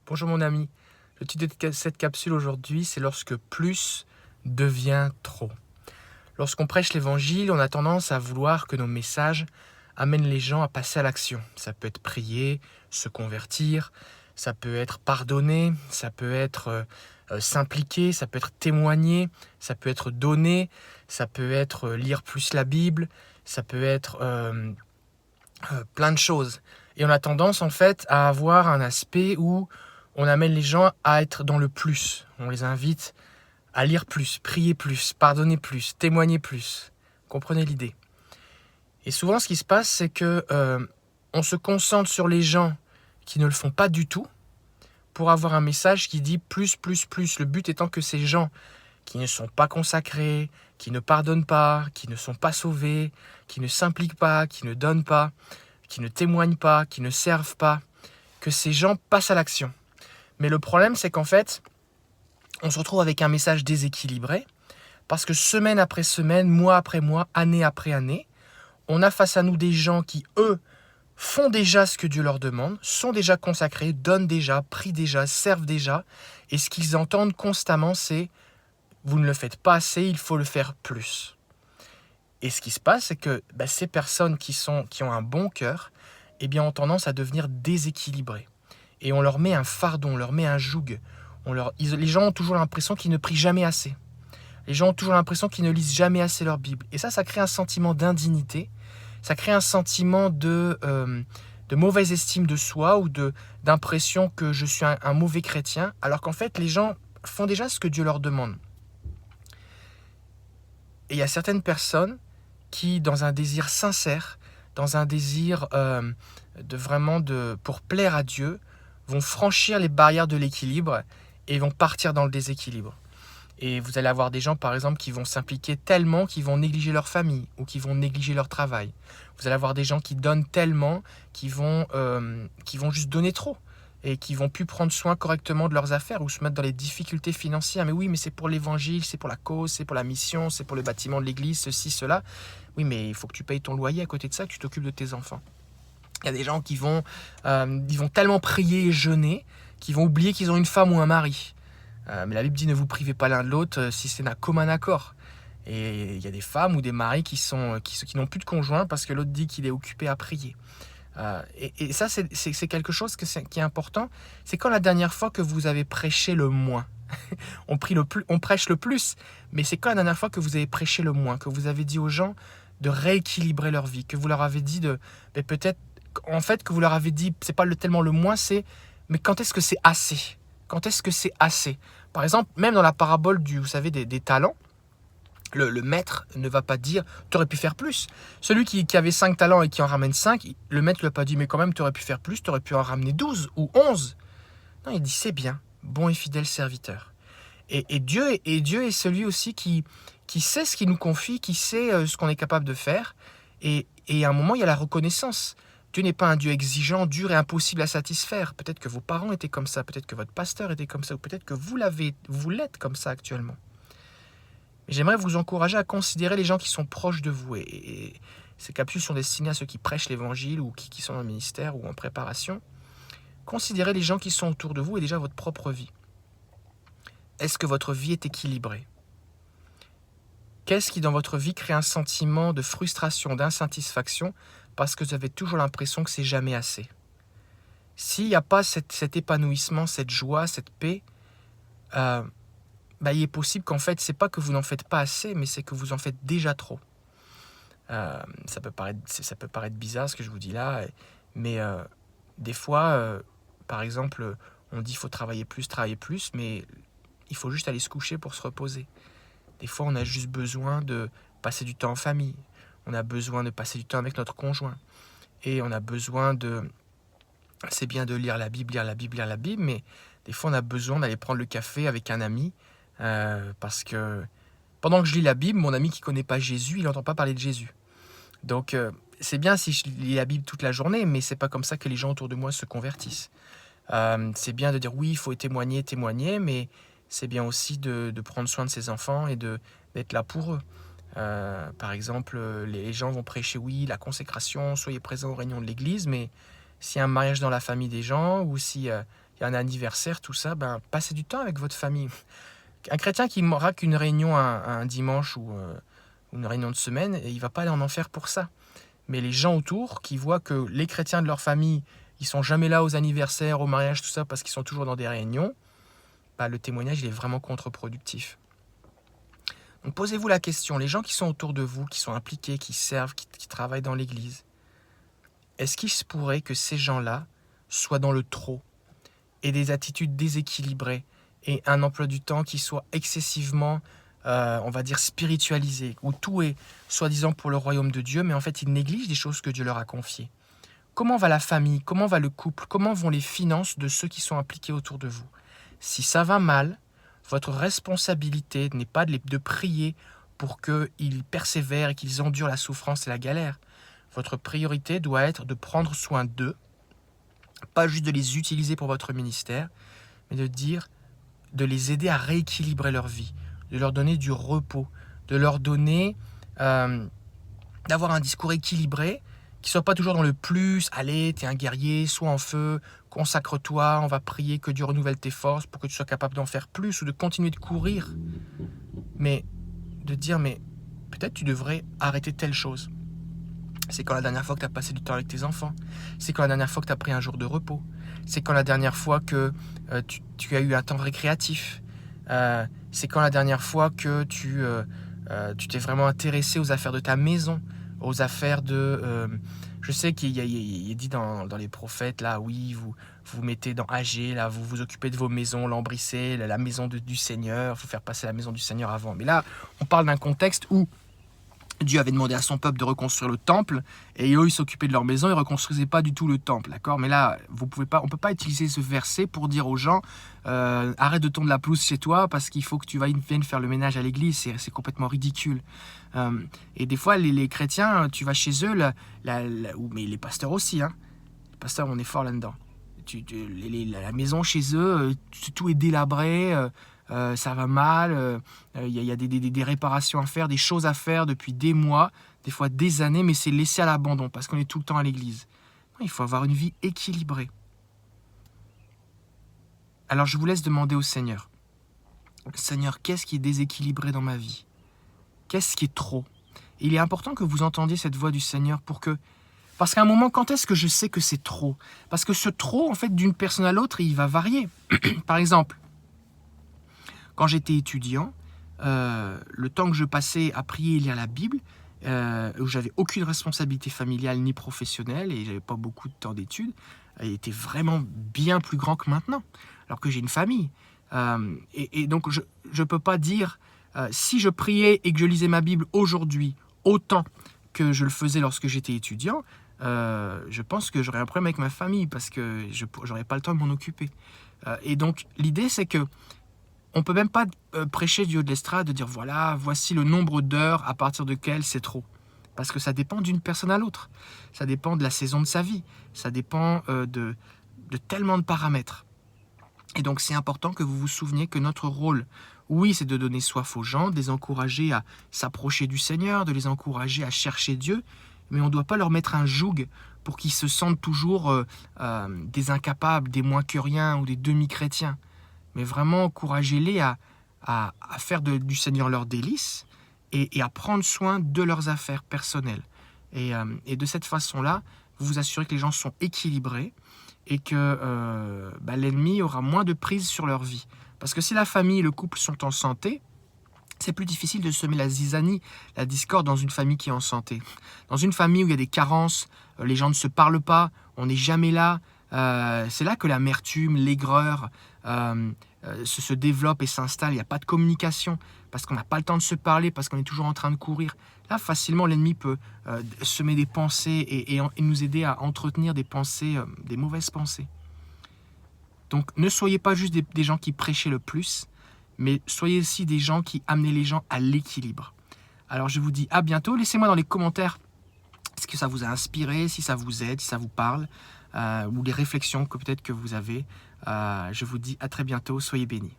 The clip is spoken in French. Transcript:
Bonjour mon ami, le titre de cette capsule aujourd'hui, c'est lorsque plus devient trop. Lorsqu'on prêche l'évangile, on a tendance à vouloir que nos messages amènent les gens à passer à l'action. Ça peut être prier, se convertir, ça peut être pardonner, ça peut être s'impliquer, ça peut être témoigner, ça peut être donner, ça peut être lire plus la Bible, ça peut être plein de choses. Et on a tendance en fait à avoir un aspect où on amène les gens à être dans le plus. On les invite à lire plus, prier plus, pardonner plus, témoigner plus. Comprenez l'idée. Et souvent ce qui se passe, c'est que on se concentre sur les gens qui ne le font pas du tout pour avoir un message qui dit plus, plus, plus. Le but étant que ces gens qui ne sont pas consacrés, qui ne pardonnent pas, qui ne sont pas sauvés, qui ne s'impliquent pas, qui ne donnent pas, qui ne témoignent pas, qui ne servent pas, que ces gens passent à l'action. Mais le problème, c'est qu'en fait, on se retrouve avec un message déséquilibré, parce que semaine après semaine, mois après mois, année après année, on a face à nous des gens qui, eux, font déjà ce que Dieu leur demande, sont déjà consacrés, donnent déjà, prient déjà, servent déjà, et ce qu'ils entendent constamment, c'est « vous ne le faites pas assez, il faut le faire plus ». Et ce qui se passe, c'est que ces personnes qui ont un bon cœur, ont tendance à devenir déséquilibrées. Et on leur met un fardeau, on leur met un joug. Les gens ont toujours l'impression qu'ils ne prient jamais assez. Les gens ont toujours l'impression qu'ils ne lisent jamais assez leur Bible. Et ça crée un sentiment d'indignité. Ça crée un sentiment de mauvaise estime de soi ou d'impression que je suis un mauvais chrétien, alors qu'en fait, les gens font déjà ce que Dieu leur demande. Et il y a certaines personnes qui, dans un désir sincère, dans un désir pour plaire à Dieu, vont franchir les barrières de l'équilibre et vont partir dans le déséquilibre. Et vous allez avoir des gens, par exemple, qui vont s'impliquer tellement qu'ils vont négliger leur famille ou qui vont négliger leur travail. Vous allez avoir des gens qui donnent tellement qui vont juste donner trop et qui vont plus prendre soin correctement de leurs affaires ou se mettre dans les difficultés financières. Mais oui, mais c'est pour l'évangile, c'est pour la cause, c'est pour la mission, c'est pour le bâtiment de l'église, ceci, cela. Oui, mais il faut que tu payes ton loyer à côté de ça, que tu t'occupes de tes enfants. Il y a des gens qui vont tellement prier et jeûner qu'ils vont oublier qu'ils ont une femme ou un mari. Mais la Bible dit ne vous privez pas l'un de l'autre si c'est d'un commun accord. Et il y a des femmes ou des maris qui n'ont plus de conjoint parce que l'autre dit qu'il est occupé à prier. Et ça, c'est quelque chose qui est important. C'est quand la dernière fois que vous avez prêché le moins. On prêche le plus, mais c'est quand la dernière fois que vous avez prêché le moins, que vous avez dit aux gens de rééquilibrer leur vie, que vous leur avez dit peut-être, en fait, que vous leur avez dit, c'est pas tellement le moins, c'est, mais quand est-ce que c'est assez ? Quand est-ce que c'est assez ? Par exemple, même dans la parabole vous savez, des talents, le maître ne va pas dire « tu aurais pu faire plus ». Celui qui avait 5 talents et qui en ramène 5, le maître ne lui a pas dit « mais quand même, tu aurais pu faire plus, tu aurais pu en ramener 12 ou 11 ». Non, il dit « c'est bien, bon et fidèle serviteur ». Et Dieu est celui aussi qui sait ce qu'il nous confie, qui sait ce qu'on est capable de faire. Et à un moment, il y a la reconnaissance. Dieu n'est pas un Dieu exigeant, dur et impossible à satisfaire. Peut-être que vos parents étaient comme ça, peut-être que votre pasteur était comme ça, ou peut-être que vous l'êtes comme ça actuellement. Mais j'aimerais vous encourager à considérer les gens qui sont proches de vous. Et ces capsules sont destinées à ceux qui prêchent l'évangile ou qui sont dans le ministère ou en préparation. Considérez les gens qui sont autour de vous et déjà votre propre vie. Est-ce que votre vie est équilibrée ? Qu'est-ce qui dans votre vie crée un sentiment de frustration, d'insatisfaction parce que vous avez toujours l'impression que c'est jamais assez ? S'il n'y a pas cet épanouissement, cette joie, cette paix, il est possible qu'en fait, c'est pas que vous n'en faites pas assez, mais c'est que vous en faites déjà trop. Ça peut paraître bizarre ce que je vous dis là, mais des fois, par exemple, on dit qu'il faut travailler plus, mais il faut juste aller se coucher pour se reposer. Des fois, on a juste besoin de passer du temps en famille. On a besoin de passer du temps avec notre conjoint. Et on a besoin c'est bien de lire la Bible, mais des fois, on a besoin d'aller prendre le café avec un ami parce que pendant que je lis la Bible, mon ami qui ne connaît pas Jésus, il n'entend pas parler de Jésus. Donc, c'est bien si je lis la Bible toute la journée, mais ce n'est pas comme ça que les gens autour de moi se convertissent. C'est bien de dire oui, il faut témoigner, mais c'est bien aussi de prendre soin de ses enfants et d'être là pour eux. Par exemple, les gens vont prêcher, oui, la consécration, soyez présents aux réunions de l'église, mais s'il y a un mariage dans la famille des gens ou s'il y a il y a un anniversaire, tout ça, passez du temps avec votre famille. Un chrétien qui n'aura qu'une réunion un dimanche ou une réunion de semaine, et il ne va pas aller en enfer pour ça. Mais les gens autour qui voient que les chrétiens de leur famille, ils sont jamais là aux anniversaires, au mariage, tout ça, parce qu'ils sont toujours dans des réunions, le témoignage il est vraiment contre-productif. Donc posez-vous la question, les gens qui sont autour de vous, qui sont impliqués, qui servent, qui travaillent dans l'église, est-ce qu'il se pourrait que ces gens-là soient dans le trop et des attitudes déséquilibrées et un emploi du temps qui soit excessivement, on va dire, spiritualisé, où tout est soi-disant pour le royaume de Dieu, mais en fait ils négligent des choses que Dieu leur a confiées. Comment va la famille? Comment va le couple? Comment vont les finances de ceux qui sont impliqués autour de vous? Si ça va mal, votre responsabilité n'est pas de prier pour qu'ils persévèrent et qu'ils endurent la souffrance et la galère. Votre priorité doit être de prendre soin d'eux, pas juste de les utiliser pour votre ministère, mais de les aider à rééquilibrer leur vie, de leur donner du repos, de leur donner, d'avoir un discours équilibré, qui ne soit pas toujours dans le plus, allez, t'es un guerrier, sois en feu, consacre-toi, on va prier que Dieu renouvelle tes forces pour que tu sois capable d'en faire plus ou de continuer de courir. Mais de dire, mais peut-être tu devrais arrêter telle chose. C'est quand la dernière fois que tu as passé du temps avec tes enfants. C'est quand la dernière fois que tu as pris un jour de repos. C'est quand la dernière fois que tu as eu un temps récréatif. C'est quand la dernière fois que tu t'es vraiment intéressé aux affaires de ta maison, aux affaires de... je sais qu'il est dit dans les prophètes, là, oui, vous mettez dans AG, là, vous vous occupez de vos maisons, lambrissez, la maison du Seigneur, il faut faire passer la maison du Seigneur avant. Mais là, on parle d'un contexte où Dieu avait demandé à son peuple de reconstruire le temple, et eux, ils s'occupaient de leur maison, ils ne reconstruisaient pas du tout le temple, d'accord? Mais là, on ne peut pas utiliser ce verset pour dire aux gens arrête de tondre la pelouse chez toi parce qu'il faut que tu viennes faire le ménage à l'église, c'est complètement ridicule. Et des fois, les chrétiens, tu vas chez eux, mais les pasteurs aussi, hein. Les pasteurs, on est fort là-dedans. La maison chez eux, tout est délabré, ça va mal, y a des réparations à faire, des choses à faire depuis des mois, des fois des années, mais c'est laissé à l'abandon parce qu'on est tout le temps à l'église. Non, il faut avoir une vie équilibrée. Alors je vous laisse demander au Seigneur. Seigneur, qu'est-ce qui est déséquilibré dans ma vie? Qu'est-ce qui est trop? Et il est important que vous entendiez cette voix du Seigneur parce qu'à un moment, quand est-ce que je sais que c'est trop? Parce que ce trop, en fait, d'une personne à l'autre, il va varier. Par exemple, quand j'étais étudiant, le temps que je passais à prier et lire la Bible, où j'avais aucune responsabilité familiale ni professionnelle et j'avais pas beaucoup de temps d'études, il était vraiment bien plus grand que maintenant, alors que j'ai une famille. Et donc, je ne peux pas dire, si je priais et que je lisais ma Bible aujourd'hui autant que je le faisais lorsque j'étais étudiant, je pense que j'aurais un problème avec ma famille parce que je n'aurais pas le temps de m'en occuper. Et donc, l'idée, c'est que on ne peut même pas prêcher du haut de l'estrade, de dire voilà, voici le nombre d'heures à partir duquel c'est trop. Parce que ça dépend d'une personne à l'autre. Ça dépend de la saison de sa vie. Ça dépend de tellement de paramètres. Et donc c'est important que vous vous souveniez que notre rôle, oui, c'est de donner soif aux gens, de les encourager à s'approcher du Seigneur, de les encourager à chercher Dieu, mais on ne doit pas leur mettre un joug pour qu'ils se sentent toujours des incapables, des moins que rien ou des demi-chrétiens. Mais vraiment encouragez-les à faire du Seigneur leur délice et à prendre soin de leurs affaires personnelles. Et de cette façon-là, vous vous assurez que les gens sont équilibrés et que l'ennemi aura moins de prise sur leur vie. Parce que si la famille et le couple sont en santé, c'est plus difficile de semer la zizanie, la discorde dans une famille qui est en santé. Dans une famille où il y a des carences, les gens ne se parlent pas, on n'est jamais là, c'est là que l'amertume, l'aigreur se développe et s'installe. Il n'y a pas de communication parce qu'on n'a pas le temps de se parler, parce qu'on est toujours en train de courir. Là, facilement, l'ennemi peut semer des pensées et nous aider à entretenir des pensées, des mauvaises pensées. Donc, ne soyez pas juste des gens qui prêchaient le plus, mais soyez aussi des gens qui amenaient les gens à l'équilibre. Alors, je vous dis à bientôt. Laissez-moi dans les commentaires ce que ça vous a inspiré, si ça vous aide, si ça vous parle, ou les réflexions que peut-être que vous avez. Je vous dis à très bientôt. Soyez bénis.